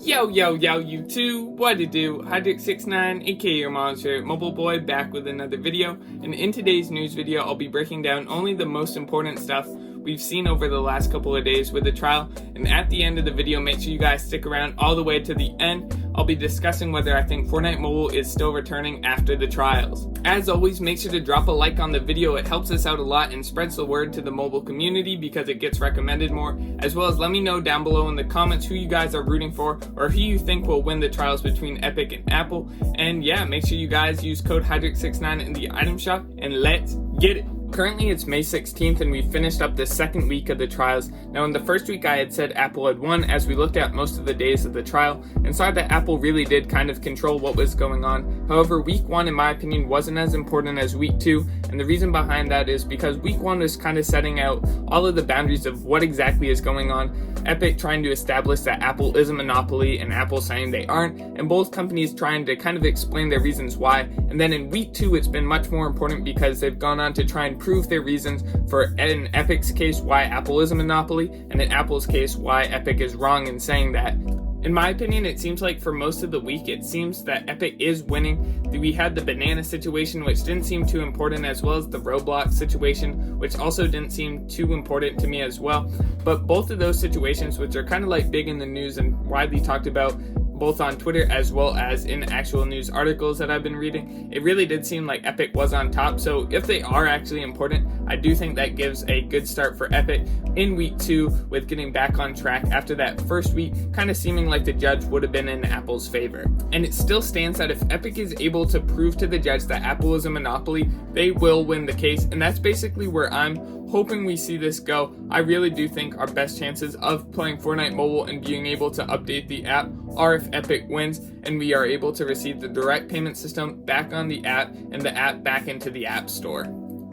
Yo, you two, what it do? Hydric69, aka your mom's favorite mobile boy, back with another video. And in today's news video, I'll be breaking down only the most important stuff we've seen over the last couple of days with the trial. And at the end of the video, make sure you guys stick around all the way to the end. I'll be discussing whether I think Fortnite Mobile is still returning after the trials. As always, make sure to drop a like on the video. It helps us out a lot and spreads the word to the mobile community because it gets recommended more. As well as let me know down below in the comments who you guys are rooting for or who you think will win the trials between Epic and Apple. And yeah, make sure you guys use code Hydric69 in the item shop and let's get it. Currently it's May 16th and we finished up the second week of the trials. Now in the first week I had said Apple had won as we looked at most of the days of the trial and saw that Apple really did kind of control what was going on. However, week 1 in my opinion wasn't as important as week 2, and the reason behind that is because week 1 was kind of setting out all of the boundaries of what exactly is going on. Epic trying to establish that Apple is a monopoly and Apple saying they aren't, and both companies trying to kind of explain their reasons why. And then in week 2 it's been much more important because they've gone on to try and prove their reasons for, in Epic's case, why Apple is a monopoly, and in Apple's case, why Epic is wrong in saying that. In my opinion, it seems like for most of the week, it seems that Epic is winning. We had the banana situation, which didn't seem too important, as well as the Roblox situation, which also didn't seem too important to me as well. But both of those situations, which are kind of like big in the news and widely talked about, both on Twitter as well as in actual news articles that I've been reading, it really did seem like Epic was on top. So if they are actually important, I do think that gives a good start for Epic in week 2 with getting back on track after that first week kind of seeming like the judge would have been in Apple's favor. And it still stands that if Epic is able to prove to the judge that Apple is a monopoly, they will win the case, and that's basically where I'm hoping we see this go. I really do think our best chances of playing Fortnite Mobile and being able to update the app are if Epic wins and we are able to receive the direct payment system back on the app and the app back into the App Store.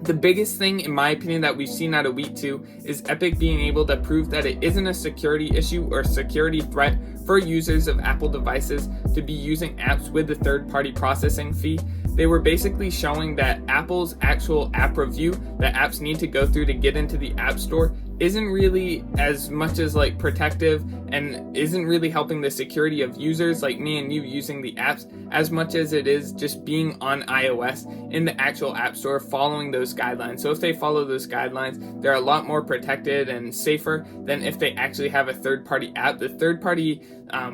The biggest thing, in my opinion, that we've seen out of week 2 is Epic being able to prove that it isn't a security issue or security threat for users of Apple devices to be using apps with the third-party processing fee. They were basically showing that Apple's actual app review that apps need to go through to get into the App Store isn't really as much as like protective and isn't really helping the security of users like me and you using the apps as much as it is just being on iOS in the actual App Store following those guidelines. So if they follow those guidelines, they're a lot more protected and safer than if they actually have a third-party app. The third-party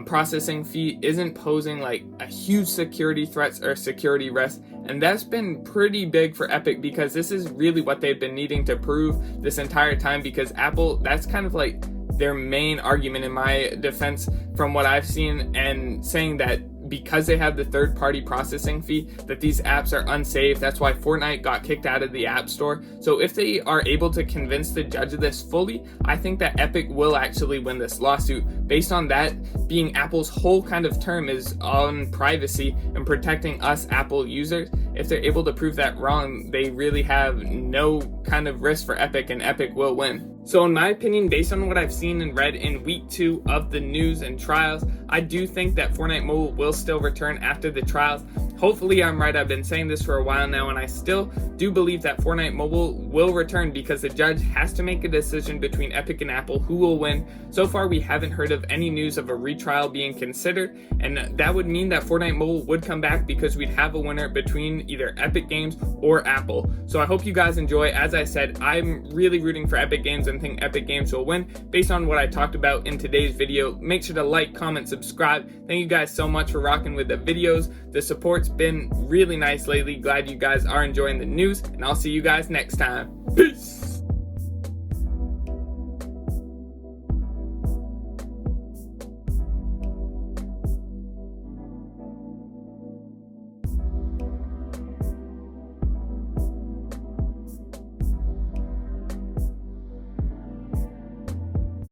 processing fee isn't posing like a huge security threats or security risk, and that's been pretty big for Epic because this is really what they've been needing to prove this entire time, because Apple, that's kind of like their main argument in my defense from what I've seen, and saying that because they have the third-party processing fee that these apps are unsafe. That's why Fortnite got kicked out of the App Store. So if they are able to convince the judge of this fully, I think that Epic will actually win this lawsuit based on that being Apple's whole kind of term is on privacy and protecting us Apple users. If they're able to prove that wrong, they really have no kind of risk for Epic, and Epic will win. So in my opinion, based on what I've seen and read in week 2 of the news and trials, I do think that Fortnite Mobile will still return after the trials. Hopefully I'm right. I've been saying this for a while now, and I still do believe that Fortnite Mobile will return because the judge has to make a decision between Epic and Apple who will win. So far we haven't heard of any news of a retrial being considered, and that would mean that Fortnite Mobile would come back because we'd have a winner between either Epic Games or Apple. So I hope you guys enjoy. As I said, I'm really rooting for Epic Games and think Epic Games will win based on what I talked about in today's video. Make sure to like, comment, subscribe. Thank you guys so much for rocking with the videos. The support's been really nice lately. Glad you guys are enjoying the news, and I'll see you guys next time. Peace!